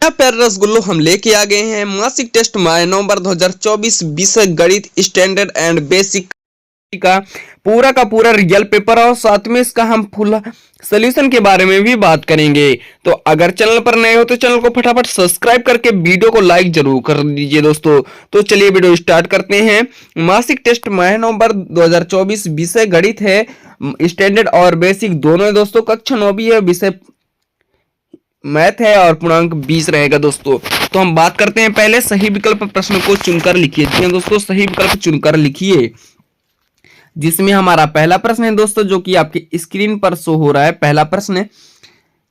यहाँ पर रसगुल्लो हम लेके आ गए हैं मासिक टेस्ट माह नवंबर 2024 विषय गणित स्टैंडर्ड एंड बेसिक का पूरा रियल पेपर और साथ में इसका हम फुल सोल्यूशन के बारे में भी बात करेंगे। तो अगर चैनल पर नए हो तो चैनल को फटाफट सब्सक्राइब करके वीडियो को लाइक जरूर कर दीजिए दोस्तों। तो चलिए वीडियो स्टार्ट करते हैं। मासिक टेस्ट माह नवंबर 2024 विषय गणित है, स्टैंडर्ड और बेसिक दोनों है दोस्तों। कक्षा 9 है, विषय मैथ है और पूर्णांक 20 रहेगा दोस्तों। तो हम बात करते हैं, पहले सही विकल्प प्रश्न को चुनकर लिखिए। जी दोस्तों, सही विकल्प चुनकर लिखिए, जिसमें हमारा पहला प्रश्न है दोस्तों, जो कि आपके स्क्रीन पर शो हो रहा है। पहला प्रश्न है,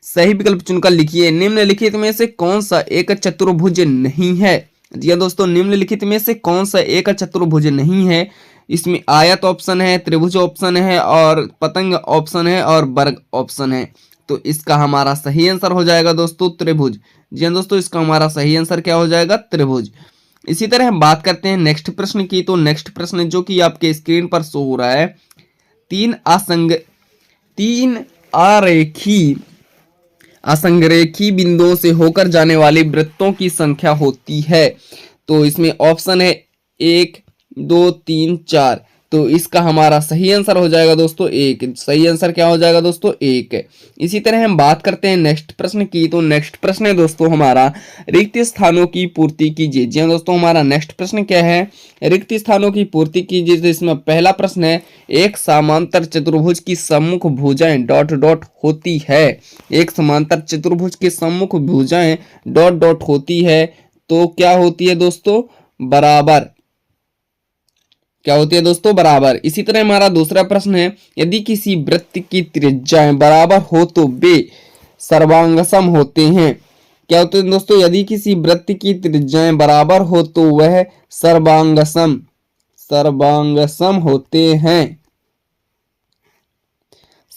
सही विकल्प चुनकर लिखिए। निम्नलिखित में से कौन सा एक चतुर्भुज नहीं है? जी दोस्तों, निम्नलिखित में से कौन सा एक चतुर्भुज नहीं है? इसमें आयत ऑप्शन है, त्रिभुज ऑप्शन है और पतंग ऑप्शन है और वर्ग ऑप्शन है। तो इसका हमारा सही आंसर हो जाएगा दोस्तों त्रिभुज। जी दोस्तों, इसका हमारा सही आंसर क्या हो जाएगा? त्रिभुज। इसी तरह हम बात करते हैं नेक्स्ट प्रश्न की। तो नेक्स्ट प्रश्न जो कि आपके स्क्रीन पर शो हो रहा है, तीन असंरेखी बिंदुओं से होकर जाने वाली वृत्तों की संख्या होती है। तो इसमें ऑप्शन है 1, 2, 3, 4। तो इसका हमारा सही आंसर हो जाएगा दोस्तों 1। सही आंसर क्या हो जाएगा दोस्तों? 1। इसी तरह हम बात करते हैं नेक्स्ट प्रश्न की। तो नेक्स्ट प्रश्न है दोस्तों हमारा, रिक्त स्थानों की पूर्ति कीजिए। जी हाँ दोस्तों, हमारा नेक्स्ट प्रश्न क्या है? रिक्त स्थानों की पूर्ति कीजिए। तो इसमें पहला प्रश्न है, एक समांतर चतुर्भुज की सम्मुख भुजाएं डॉट डॉट होती है। एक समांतर चतुर्भुज की सम्मुख भुजाएं डॉट डॉट होती है तो क्या होती है दोस्तों? बराबर। क्या होती है दोस्तों? बराबर। इसी तरह हमारा दूसरा प्रश्न है, यदि किसी वृत्त की त्रिज्याएं बराबर हो तो वे सर्वांगसम होते हैं। क्या होते हैं दोस्तों? यदि किसी वृत्त की त्रिज्याएं बराबर हो तो वह सर्वांगसम होते हैं।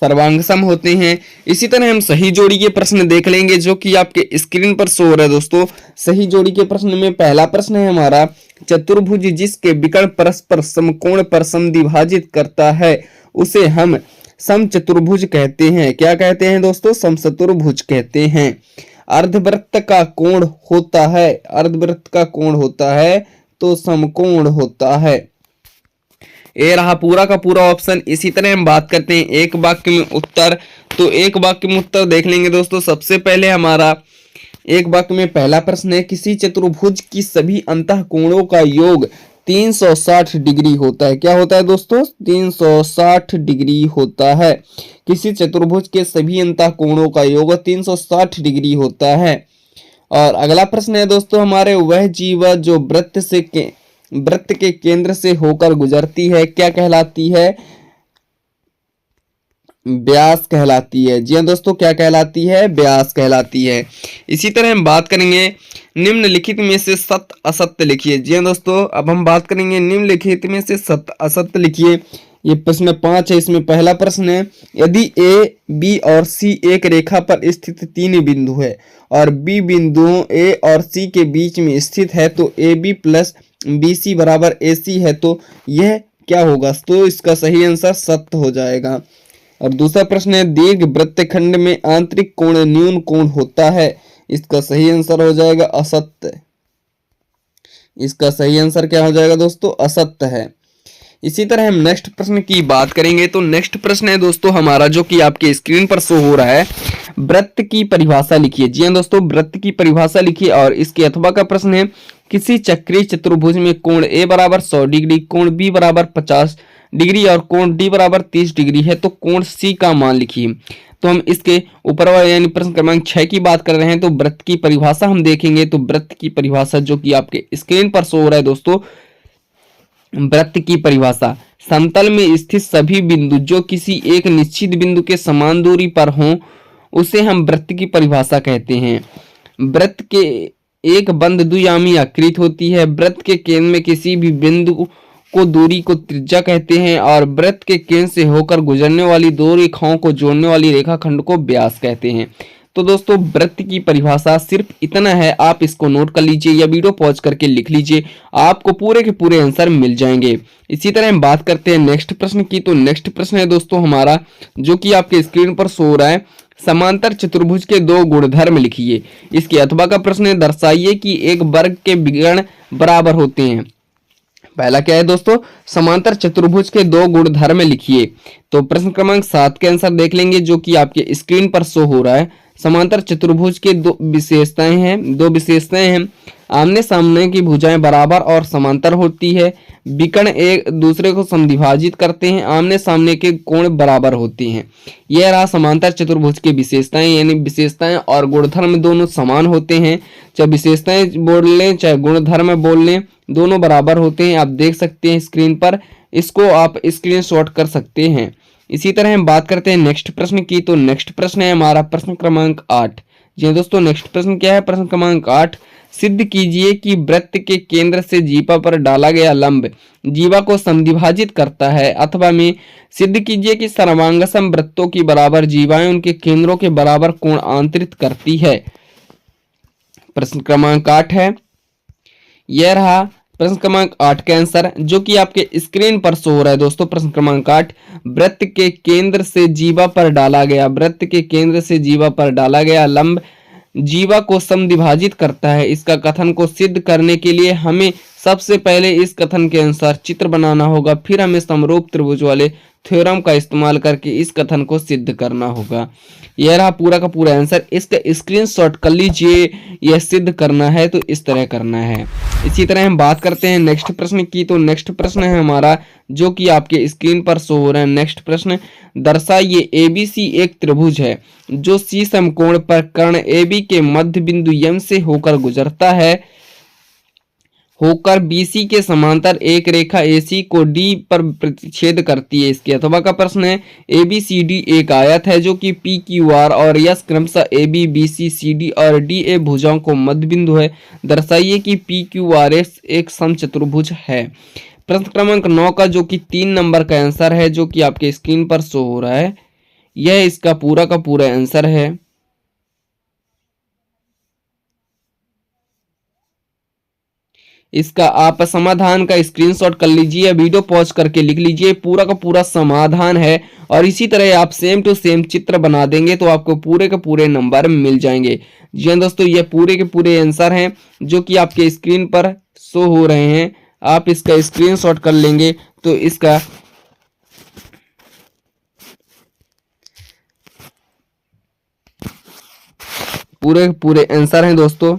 सर्वांगसम होते हैं। इसी तरह हम सही जोड़ी के प्रश्न देख लेंगे, जो कि आपके स्क्रीन पर शो हो रहा है दोस्तों। सही जोड़ी के प्रश्न में पहला प्रश्न है हमारा, चतुर्भुज जिसके विकर्ण परस्पर समकोण पर समद्विभाजित करता है उसे हम समचतुर्भुज कहते हैं। क्या कहते हैं दोस्तों? समचतुर्भुज कहते हैं। अर्धवृत्त का कोण होता है, अर्धवृत्त का कोण होता है तो समकोण होता है। ये रहा पूरा का पूरा ऑप्शन। इसी तरह हम बात करते हैं एक वाक्य में उत्तर। तो एक वाक्य में उत्तर देख लेंगे दोस्तों। सबसे पहले हमारा एक वाक्य में पहला प्रश्न है, किसी चतुर्भुज की सभी अंतःकोणों का योग 360 डिग्री होता है। क्या होता है दोस्तों? 360 डिग्री होता है। किसी चतुर्भुज के सभी अंतःकोणों का योग 360 डिग्री होता है। और अगला प्रश्न है दोस्तों हमारे, वह जीवा जो वृत्त के केंद्र से होकर गुजरती है क्या कहलाती है? व्यास कहलाती है। जी हाँ दोस्तों, क्या कहलाती है? व्यास कहलाती है। इसी तरह हम बात करेंगे, निम्नलिखित में से सत्य असत्य लिखिए। जी हाँ दोस्तों, अब हम बात करेंगे निम्नलिखित में से सत्य असत्य लिखिए। ये प्रश्न 5 है। इसमें पहला प्रश्न है, यदि ए, बी और सी एक रेखा पर स्थित 3 बिंदु है और बी बिंदुओं ए और सी के बीच में स्थित है तो A B plus B C बराबर ए सी है, तो यह क्या होगा? तो इसका सही आंसर सत्य हो जाएगा। और दूसरा प्रश्न है, दीर्घ वृत्तखंड में आंतरिक कोण न्यून कोण होता है। इसका सही आंसर हो जाएगा असत्य। इसका सही आंसर क्या हो जाएगा दोस्तों? असत्य है। इसी तरह हम नेक्स्ट प्रश्न की बात करेंगे। तो नेक्स्ट प्रश्न है दोस्तों हमारा, जो कि आपके स्क्रीन पर शो हो रहा है, वृत्त की परिभाषा लिखिए। जी हाँ दोस्तों, वृत्त की परिभाषा लिखिए। और इसके अथवा का प्रश्न है, किसी चक्रीय चतुर्भुज में कोण ए बराबर 100 डिग्री, कोण बी बराबर 50 डिग्री और कोण डी बराबर 30 डिग्री है तो कोण सी का मान लिखिए। तो हम इसके ऊपर वाले यानी प्रश्न क्रमांक 6 की बात कर रहे हैं। तो वृत्त की परिभाषा हम देखेंगे। तो वृत्त की परिभाषा जो कि आपके स्क्रीन पर शो हो रहा है दोस्तों, वृत्त की परिभाषा, समतल में स्थित सभी बिंदु जो किसी एक निश्चित बिंदु के समान दूरी पर हों उसे हम वृत्त की परिभाषा कहते हैं। वृत्त के एक बंद द्वियामी आकृति होती है। वृत्त के केंद्र में किसी भी बिंदु को दूरी को त्रिज्या कहते हैं और वृत्त के केंद्र से होकर गुजरने वाली दो रेखाओं को जोड़ने वाली रेखाखंड को व्यास कहते हैं। तो दोस्तों वृत्त की परिभाषा सिर्फ इतना है, आप इसको नोट कर लीजिए या वीडियो पॉज करके लिख लीजिए, आपको पूरे के पूरे आंसर मिल जाएंगे। इसी तरह हम बात करते हैं नेक्स्ट प्रश्न की। तो नेक्स्ट प्रश्न है दोस्तों हमारा, जो कि आपके स्क्रीन पर शो हो रहा है, समांतर चतुर्भुज के दो गुणधर्म लिखिए। इसके अथवा का प्रश्न है, दर्शाइए कि एक वर्ग के विकर्ण बराबर होते हैं। पहला क्या है दोस्तों, समांतर चतुर्भुज के दो गुणधर्म लिखिए। तो प्रश्न क्रमांक 7 के आंसर देख लेंगे, जो कि आपके स्क्रीन पर शो हो रहा है। समांतर चतुर्भुज के दो विशेषताएं हैं, आमने सामने की भुजाएं बराबर और समांतर होती है, विकर्ण एक दूसरे को समद्विभाजित करते हैं, आमने सामने के कोण बराबर होते हैं। यह रहा समांतर चतुर्भुज की विशेषताएं, यानी विशेषताएं और गुणधर्म दोनों समान होते हैं। चाहे विशेषताएं बोल लें चाहे गुणधर्म बोल लें, दोनों बराबर होते हैं। आप देख सकते हैं स्क्रीन पर, इसको आप स्क्रीनशॉट कर सकते हैं। इसी तरह हम बात करते हैं नेक्स्ट प्रश्न की। तो नेक्स्ट प्रश्न है हमारा प्रश्न क्रमांक 8। जी हाँ दोस्तों, नेक्स्ट प्रश्न क्या है, प्रश्न क्रमांक 8, सिद्ध कीजिए कि वृत्त के केंद्र से जीवा पर डाला गया लंब जीवा को समद्विभाजित करता है, अथवा में सिद्ध कीजिए कि सर्वांगसम वृत्तों की बराबर जीवाएं उनके केंद्रों के बराबर कोण आंतरित करती है। प्रश्न क्रमांक 8 है, यह रहा प्रश्न क्रमांक 8 का आंसर, जो कि आपके स्क्रीन पर शो हो रहा है दोस्तों। प्रश्न क्रमांक 8, वृत्त के केंद्र से जीवा पर डाला गया लंब जीवा को समद्विभाजित करता है। इसका कथन को सिद्ध करने के लिए हमें सबसे पहले इस कथन के अनुसार चित्र बनाना होगा, फिर हमें समरूप त्रिभुज वाले थ्योरम का इस्तेमाल करके इस कथन को सिद्ध करना होगा। यह रहा पूरा का पूरा आंसर, इसका स्क्रीनशॉट कर लीजिए। यह सिद्ध करना है तो इस तरह करना है। इसी तरह हम बात करते हैं नेक्स्ट प्रश्न की। तो नेक्स्ट प्रश्न है हमारा, जो कि आपके स्क्रीन पर शो हो रहा है। नेक्स्ट प्रश्न, दर्शाइए एबीसी एक त्रिभुज है जो सी समकोण पर कर्ण AB के मध्य बिंदु M से होकर गुजरता है, होकर BC के समांतर एक रेखा AC को D पर प्रतिच्छेद करती है। इसके अथवा का प्रश्न है, ABCD एक आयत है जो कि PQR और S क्रमशः AB BC CD और DA भुजाओं को मध्य बिंदु है। दर्शाइए कि PQRS एक समचतुर्भुज है। प्रश्न क्रमांक 9 का, जो कि 3 नंबर का आंसर है, जो कि आपके स्क्रीन पर शो हो रहा है, यह इसका पूरा का पूरा आंसर है। इसका आप समाधान का स्क्रीनशॉट कर लीजिए, वीडियो पॉज करके लिख लीजिए, पूरा का पूरा समाधान है। और इसी तरह आप सेम टू सेम चित्र बना देंगे तो आपको पूरे के पूरे नंबर मिल जाएंगे। जी हाँ दोस्तों, ये पूरे के पूरे आंसर हैं जो कि आपके स्क्रीन पर शो हो रहे हैं। आप इसका स्क्रीनशॉट कर लेंगे तो इसका पूरे पूरे आंसर हैं दोस्तों।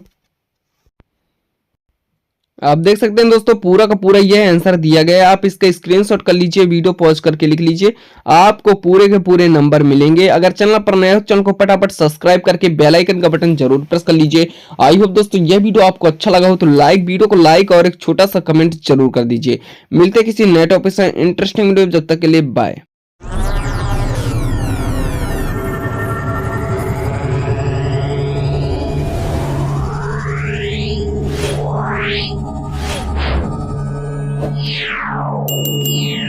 आप देख सकते हैं दोस्तों, पूरा का पूरा यह आंसर दिया गया है। आप इसका स्क्रीनशॉट कर लीजिए, वीडियो पॉज करके लिख लीजिए, आपको पूरे के पूरे नंबर मिलेंगे। अगर चैनल पर नए हो, चैनल को फटाफट सब्सक्राइब करके बेल आइकन का बटन जरूर प्रेस कर लीजिए। आई होप दोस्तों यह वीडियो आपको अच्छा लगा हो तो वीडियो को लाइक और एक छोटा सा कमेंट जरूर कर दीजिए। मिलते किसी नए टॉपिक से इंटरेस्टिंग वीडियो, जब तक के लिए बाय। Yeah.